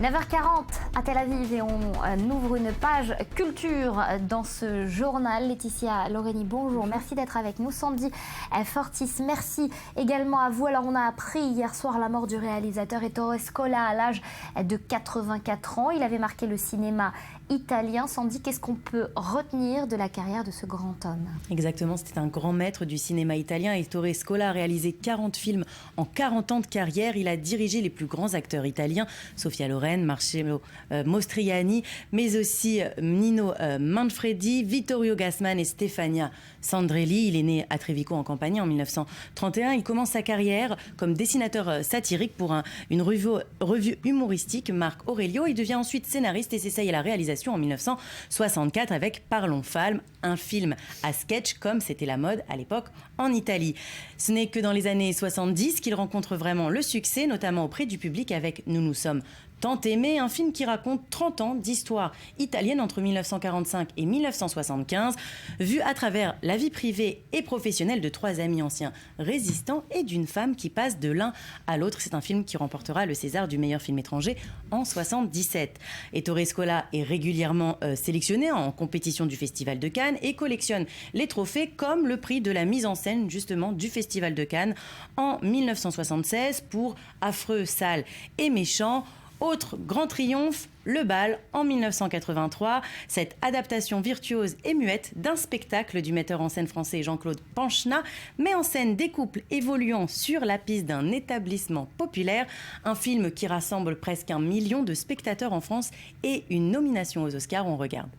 9h40 à Tel Aviv et on ouvre une page culture dans ce journal. Laetitia Loreni, bonjour, merci d'être avec nous. Sandy Fortis, merci également à vous. Alors on a appris hier soir la mort du réalisateur Ettore Scola à l'âge de 84 ans. Il avait marqué le cinéma italien. Sandy, qu'est-ce qu'on peut retenir de la carrière de ce grand homme? Exactement, c'était un grand maître du cinéma italien. Ettore Scola a réalisé 40 films en 40 ans de carrière. Il a dirigé les plus grands acteurs italiens, Sofia Loren, Marcello Mastroianni, mais aussi Nino Manfredi, Vittorio Gassman et Stefania Sandrelli. Il est né à Trevico en Campanie en 1931. Il commence sa carrière comme dessinateur satirique pour une revue humoristique, Marc Aurelio. Il devient ensuite scénariste et s'essaye à la réalisation en 1964 avec Parlons Film, un film à sketch comme c'était la mode à l'époque en Italie. Ce n'est que dans les années 70 qu'il rencontre vraiment le succès, notamment auprès du public avec Nous nous sommes tant aimés, un film qui raconte 30 ans d'histoire italienne entre 1945 et 1975, vu à travers la vie privée et professionnelle de 3 amis anciens résistants et d'une femme qui passe de l'un à l'autre. C'est un film qui remportera le César du meilleur film étranger en 1977. Ettore Scola est régulièrement sélectionné en compétition du Festival de Cannes et collectionne les trophées comme le prix de la mise en scène justement du Festival de Cannes en 1976 pour Affreux, sale et méchant. Autre grand triomphe, Le Bal en 1983, cette adaptation virtuose et muette d'un spectacle du metteur en scène français Jean-Claude Panchna met en scène des couples évoluant sur la piste d'un établissement populaire, un film qui rassemble presque 1 million de spectateurs en France et une nomination aux Oscars. On regarde.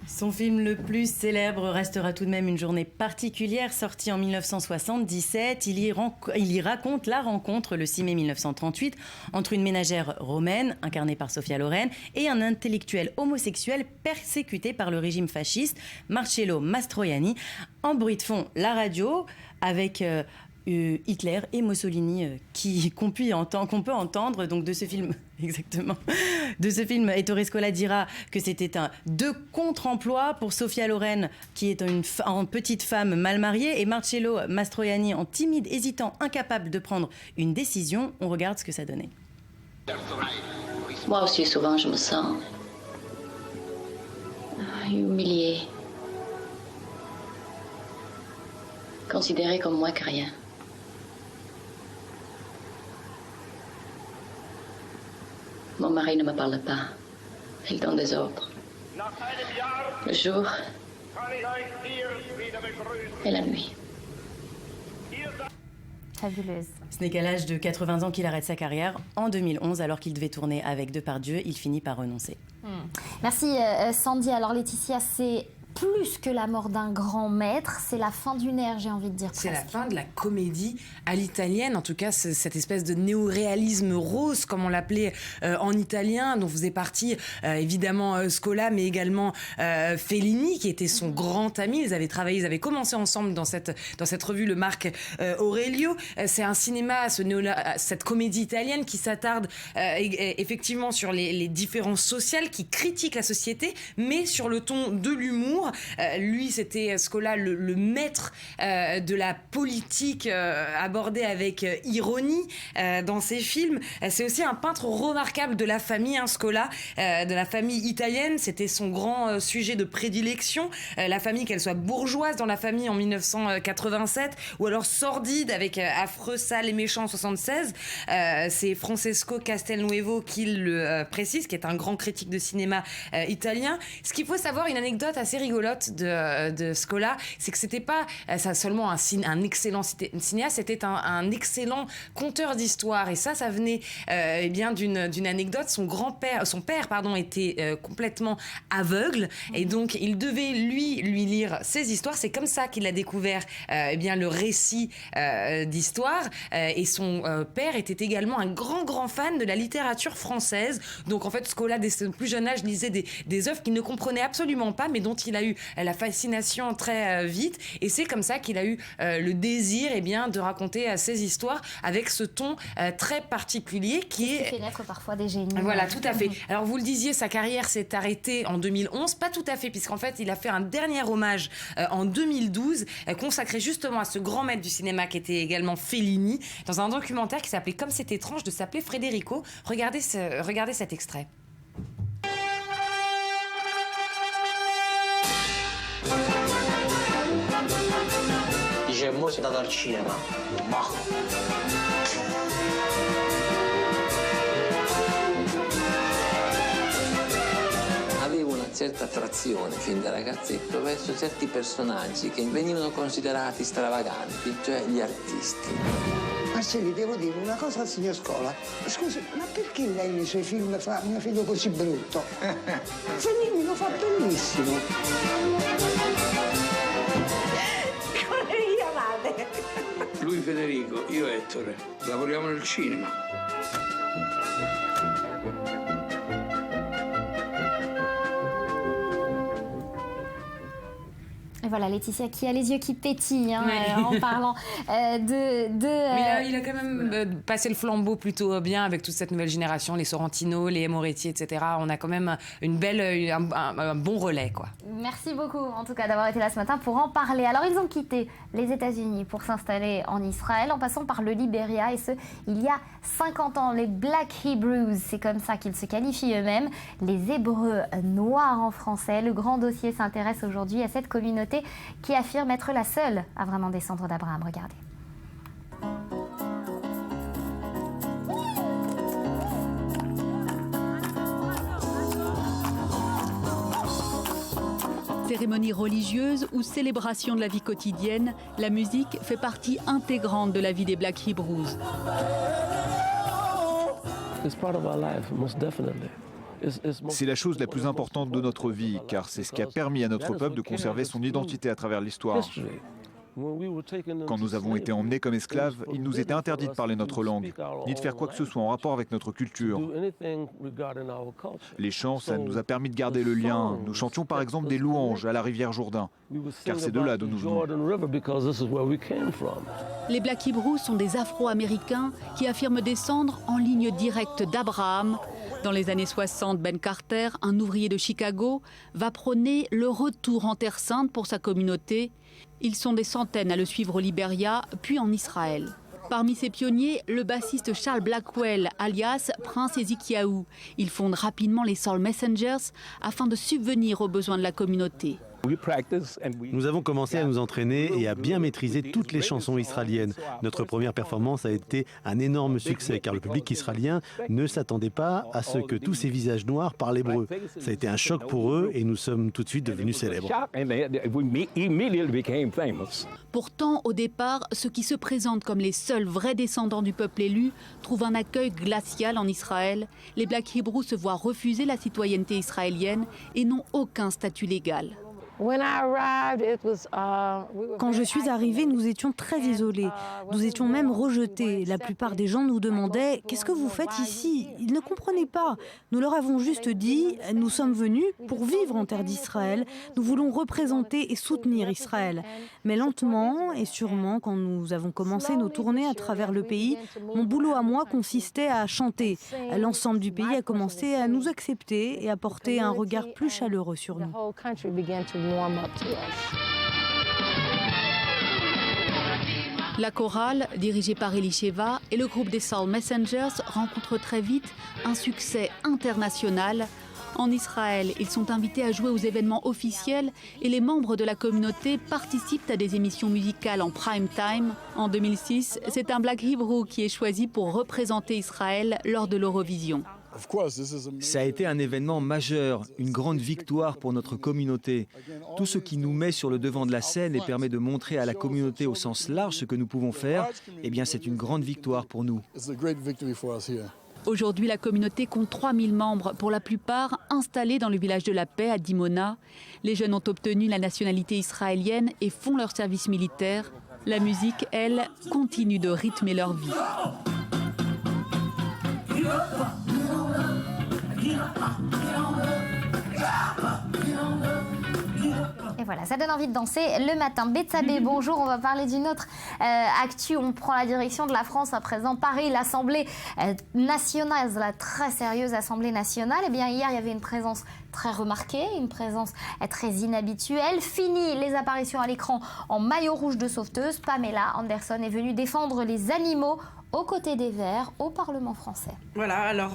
Son film le plus célèbre restera tout de même Une journée particulière, sorti en 1977. Il y raconte la rencontre le 6 mai 1938 entre une ménagère romaine, incarnée par Sofia Loren, et un intellectuel homosexuel persécuté par le régime fasciste, Marcello Mastroianni. En bruit de fond, la radio, avec Hitler et Mussolini qu'on peut entendre donc de ce film. Exactement. De ce film, Ettore Scola dira que c'était de contre-emploi pour Sofia Loren, qui est une petite femme mal mariée, et Marcello Mastroianni, en timide, hésitant, incapable de prendre une décision. On regarde ce que ça donnait. Moi aussi, souvent, je me sens humiliée, considérée comme moins que rien. Mon mari ne me parle pas. Il donne des ordres. Le jour et la nuit. Fabuleuse. Ce n'est qu'à l'âge de 80 ans qu'il arrête sa carrière. En 2011, alors qu'il devait tourner avec Depardieu, il finit par renoncer. Merci Sandy. Alors Laetitia, c'est plus que la mort d'un grand maître, c'est la fin d'une ère, j'ai envie de dire. C'est la fin de la comédie à l'italienne, en tout cas cette espèce de néo-réalisme rose, comme on l'appelait en italien, dont faisait partie évidemment Scola, mais également Fellini, qui était son grand ami. Ils avaient commencé ensemble dans cette revue, le Marc Aurelio. C'est un cinéma, cette comédie italienne qui s'attarde effectivement sur les différences sociales, qui critique la société, mais sur le ton de l'humour. Lui, c'était Scola, le maître de la politique abordée avec ironie dans ses films. C'est aussi un peintre remarquable de la famille, Scola, de la famille italienne. C'était son grand sujet de prédilection. La famille, qu'elle soit bourgeoise dans la famille en 1987 ou alors sordide avec Affreux, sale et méchant en 1976. C'est Francesco Castelnuovo qui le précise, qui est un grand critique de cinéma italien. Ce qu'il faut savoir, une anecdote assez rigolote de Scola, c'est que c'était pas seulement un excellent cinéaste, c'était un excellent conteur d'histoire. Et ça venait bien d'une anecdote. Son père était complètement aveugle, et donc il devait lui lire ses histoires. C'est comme ça qu'il a découvert bien le récit d'histoire. Et son père était également un grand fan de la littérature française. Donc en fait, Scola, dès son plus jeune âge, lisait des œuvres qu'il ne comprenait absolument pas, mais dont il a eu la fascination très vite, et c'est comme ça qu'il a eu le désir de raconter ces histoires avec ce ton très particulier qui fait naître parfois des génies. Voilà, tout à fait. Alors vous le disiez, sa carrière s'est arrêtée en 2011, pas tout à fait, puisqu'en fait il a fait un dernier hommage en 2012 consacré justement à ce grand maître du cinéma qui était également Fellini, dans un documentaire qui s'appelait Comme c'est étrange de s'appeler Federico. Regardez cet extrait. Dice, mo sei andato al cinema. Ma. Avevo una certa attrazione fin da ragazzetto verso certi personaggi che venivano considerati stravaganti, cioè gli artisti. Marcelli, devo dire una cosa al signor Scola. Scusi, ma perché lei nei suoi film fa mio figlio così brutto? Fellini lo fa bellissimo. Come vi chiamate? Lui Federico, io Ettore. Lavoriamo nel cinema. Et voilà, Laetitia qui a les yeux qui pétillent en parlant de... Mais il a quand même passé le flambeau plutôt bien avec toute cette nouvelle génération, les Sorrentino, les Moretti, etc. On a quand même un bon relais, quoi. Merci beaucoup, en tout cas, d'avoir été là ce matin pour en parler. Alors, ils ont quitté les États-Unis pour s'installer en Israël, en passant par le Libéria, et ce, il y a 50 ans. Les Black Hebrews, c'est comme ça qu'ils se qualifient eux-mêmes, les Hébreux noirs en français. Le grand dossier s'intéresse aujourd'hui à cette communauté qui affirme être la seule à vraiment descendre d'Abraham. Regardez. Cérémonie religieuse ou célébration de la vie quotidienne, la musique fait partie intégrante de la vie des Black Hebrews. C'est la chose la plus importante de notre vie, car c'est ce qui a permis à notre peuple de conserver son identité à travers l'histoire. Quand nous avons été emmenés comme esclaves, il nous était interdit de parler notre langue, ni de faire quoi que ce soit en rapport avec notre culture. Les chants, ça nous a permis de garder le lien. Nous chantions par exemple des louanges à la rivière Jourdain, car c'est de là d'où nous venons. Les Black Hebrews sont des Afro-Américains qui affirment descendre en ligne directe d'Abraham. Dans les années 60, Ben Carter, un ouvrier de Chicago, va prôner le retour en Terre Sainte pour sa communauté. Ils sont des centaines à le suivre au Libéria, puis en Israël. Parmi ces pionniers, le bassiste Charles Blackwell, alias Prince Ezekiahu. Il fonde rapidement les Soul Messengers afin de subvenir aux besoins de la communauté. Nous avons commencé à nous entraîner et à bien maîtriser toutes les chansons israéliennes. Notre première performance a été un énorme succès car le public israélien ne s'attendait pas à ce que tous ces visages noirs parlent hébreu. Ça a été un choc pour eux et nous sommes tout de suite devenus célèbres. Pourtant, au départ, ceux qui se présentent comme les seuls vrais descendants du peuple élu trouvent un accueil glacial en Israël. Les Black Hebrews se voient refuser la citoyenneté israélienne et n'ont aucun statut légal. Quand je suis arrivée, nous étions très isolés. Nous étions même rejetés. La plupart des gens nous demandaient « Qu'est-ce que vous faites ici ?» Ils ne comprenaient pas. Nous leur avons juste dit « Nous sommes venus pour vivre en terre d'Israël. Nous voulons représenter et soutenir Israël. » Mais lentement et sûrement, quand nous avons commencé nos tournées à travers le pays, mon boulot à moi consistait à chanter. L'ensemble du pays a commencé à nous accepter et à porter un regard plus chaleureux sur nous. La chorale, dirigée par Elisheva, et le groupe des Soul Messengers rencontrent très vite un succès international. En Israël, ils sont invités à jouer aux événements officiels et les membres de la communauté participent à des émissions musicales en prime time. En 2006, c'est un Black Hebrew qui est choisi pour représenter Israël lors de l'Eurovision. Ça a été un événement majeur, une grande victoire pour notre communauté. Tout ce qui nous met sur le devant de la scène et permet de montrer à la communauté au sens large ce que nous pouvons faire, eh bien c'est une grande victoire pour nous. Aujourd'hui, la communauté compte 3000 membres, pour la plupart installés dans le village de la Paix à Dimona. Les jeunes ont obtenu la nationalité israélienne et font leur service militaire. La musique, elle, continue de rythmer leur vie. voilà, ça donne envie de danser le matin. Betsabé, bonjour, on va parler d'une autre actu. On prend la direction de la France à présent. Paris, l'Assemblée nationale, la très sérieuse Assemblée nationale. Eh bien, hier, il y avait une présence très remarquée, une présence très inhabituelle. Fini les apparitions à l'écran en maillot rouge de sauveteuse. Pamela Anderson est venue défendre les animaux aux côtés des Verts au Parlement français. Voilà, alors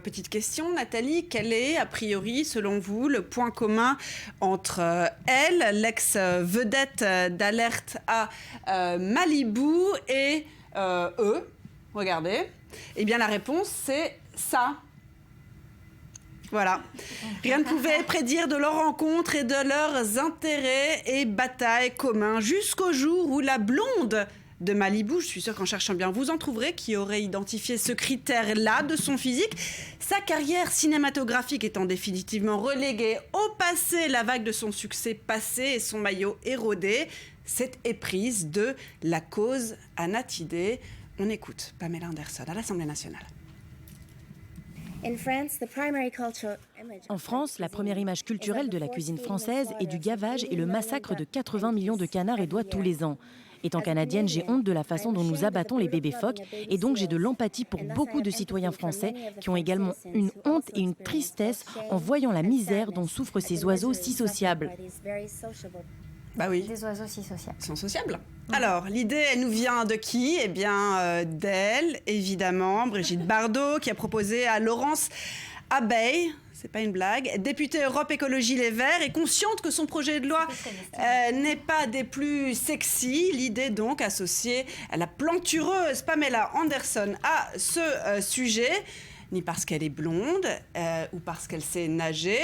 petite question, Nathalie, quel est, a priori, selon vous, le point commun entre elle, l'ex-vedette d'Alerte à Malibu, et eux? Regardez. Eh bien, la réponse, c'est ça. Voilà. Rien ne pouvait prédire de leur rencontre et de leurs intérêts et batailles communs jusqu'au jour où la blonde de Malibu, je suis sûre qu'en cherchant bien, vous en trouverez, qui aurait identifié ce critère-là de son physique. Sa carrière cinématographique étant définitivement reléguée au passé, la vague de son succès passé et son maillot érodé, cette éprise de la cause Anatidé. On écoute Pamela Anderson à l'Assemblée nationale. En France, la première image culturelle de la cuisine française est du gavage et le massacre de 80 millions de canards et d'oies tous les ans. Étant canadienne, j'ai honte de la façon dont nous abattons les bébés phoques et donc j'ai de l'empathie pour beaucoup de citoyens français qui ont également une honte et une tristesse en voyant la misère dont souffrent ces oiseaux si sociables. Bah oui. Des oiseaux si sociables. Ils sont sociables. Alors, l'idée, elle nous vient de qui? Eh bien, d'elle, évidemment, Brigitte Bardot, qui a proposé à Laurence Abeille, c'est pas une blague, députée Europe Écologie Les Verts, est consciente que son projet de loi n'est pas des plus sexy. L'idée donc associée à la plantureuse Pamela Anderson à ce sujet, ni parce qu'elle est blonde ou parce qu'elle sait nager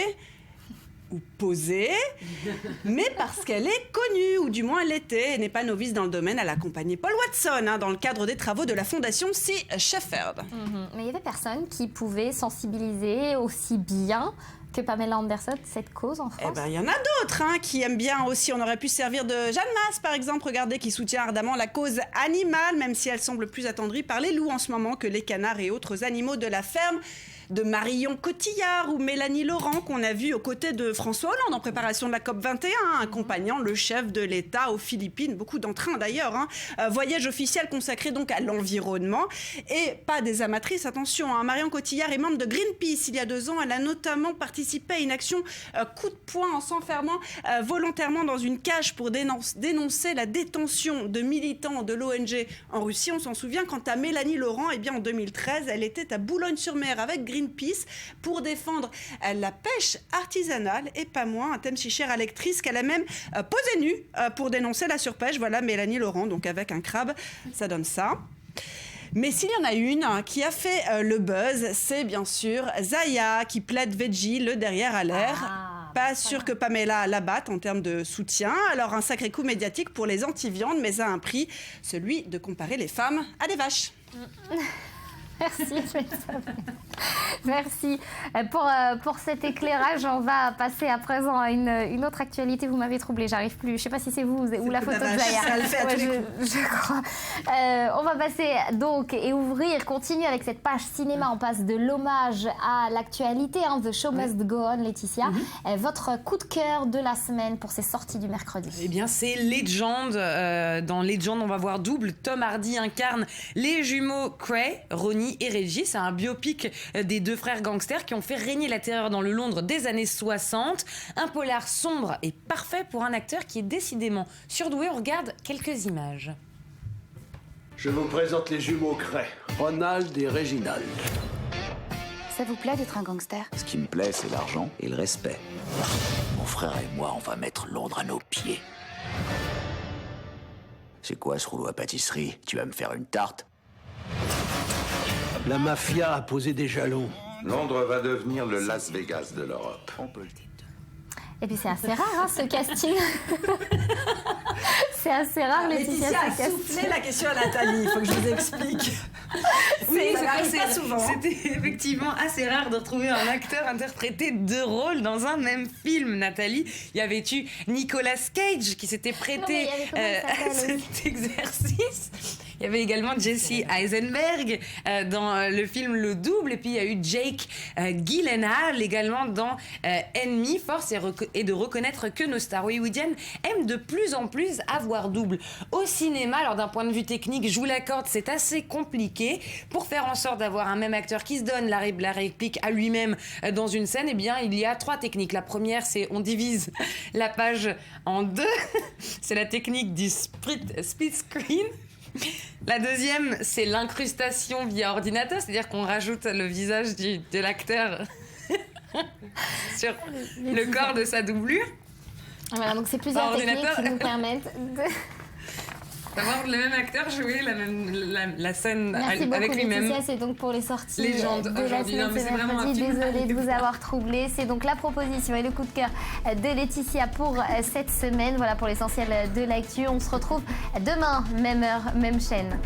ou poser, mais parce qu'elle est connue, ou du moins elle l'était, et n'est pas novice dans le domaine. Elle a accompagné Paul Watson dans le cadre des travaux de la Fondation Sea Shepherd. Mais il y avait personne qui pouvait sensibiliser aussi bien que Pamela Anderson cette cause en France. Eh ben, il y en a d'autres qui aiment bien aussi. On aurait pu se servir de Jeanne Masse, par exemple, regardez, qui soutient ardemment la cause animale, même si elle semble plus attendrie par les loups en ce moment que les canards et autres animaux de la ferme. De Marion Cotillard ou Mélanie Laurent, qu'on a vu aux côtés de François Hollande en préparation de la COP21, accompagnant le chef de l'État aux Philippines, beaucoup d'entrain d'ailleurs. Voyage officiel consacré donc à l'environnement et pas des amatrices, attention. Marion Cotillard est membre de Greenpeace il y a 2 ans. Elle a notamment participé à une action coup de poing en s'enfermant volontairement dans une cage pour dénoncer la détention de militants de l'ONG en Russie. On s'en souvient. Quant à Mélanie Laurent, eh bien en 2013, elle était à Boulogne-sur-Mer avec Greenpeace pour défendre la pêche artisanale et pas moins, un thème si cher à l'actrice qu'elle a même posé nue pour dénoncer la surpêche. Voilà Mélanie Laurent, donc avec un crabe, ça donne ça. Mais s'il y en a une qui a fait le buzz, c'est bien sûr Zaya qui plaide veggie, le derrière à l'air. Pas sûr que Pamela la batte en termes de soutien. Alors un sacré coup médiatique pour les anti-viandes, mais à un prix, celui de comparer les femmes à des vaches. Merci pour cet éclairage. On va passer à présent à une autre actualité. Vous m'avez troublée, j'arrive plus. Je ne sais pas si c'est vous ou la photo de Zaya. Ça le fait à tous les coups. Je crois. On va passer donc et continuer avec cette page cinéma. On passe de l'hommage à l'actualité. The Show Must Go On, Laetitia. Votre coup de cœur de la semaine pour ces sorties du mercredi? Eh bien, c'est Legend. Dans Legend, on va voir double. Tom Hardy incarne les jumeaux Cray, Ronnie et Reggie. C'est un biopic des 2 frères gangsters qui ont fait régner la terreur dans le Londres des années 60. Un polar sombre et parfait pour un acteur qui est décidément surdoué. On regarde quelques images. Je vous présente les jumeaux Cray, Ronald et Reginald. Ça vous plaît d'être un gangster? Ce qui me plaît, c'est l'argent et le respect. Mon frère et moi, on va mettre Londres à nos pieds. C'est quoi ce rouleau à pâtisserie? Tu vas me faire une tarte? La mafia a posé des jalons. Londres va devenir le Las Vegas de l'Europe. On peut le dire. Et puis c'est assez rare ce casting. C'est assez rare, Laetitia a soufflé la question à Nathalie, il faut que je vous explique. Oui, ça n'arrive pas souvent. C'était effectivement assez rare de retrouver un acteur interpréter 2 rôles dans un même film, Nathalie. Il y avait eu Nicolas Cage qui s'était prêté à cet exercice. Il y avait également Jesse Eisenberg dans le film Le Double. Et puis, il y a eu Jake Gyllenhaal également dans Enemy. Force est de reconnaître que nos stars hollywoodiennes aiment de plus en plus avoir double. Au cinéma, alors d'un point de vue technique, je vous l'accorde, c'est assez compliqué. Pour faire en sorte d'avoir un même acteur qui se donne la réplique à lui-même dans une scène, eh bien, il y a 3 techniques. La première, c'est on divise la page en 2. C'est la technique du split screen. La deuxième, c'est l'incrustation via ordinateur, c'est-à-dire qu'on rajoute le visage de l'acteur sur le corps de sa doublure. Voilà, donc c'est plusieurs techniques qui nous permettent d'avoir le même acteur jouer la scène avec lui-même. Laetitia, c'est donc pour les sorties Légende de la semaine, c'est mercredi. Désolée de vous avoir troublé. C'est donc la proposition et le coup de cœur de Laetitia pour cette semaine. Voilà pour l'essentiel de l'actu. On se retrouve demain, même heure, même chaîne.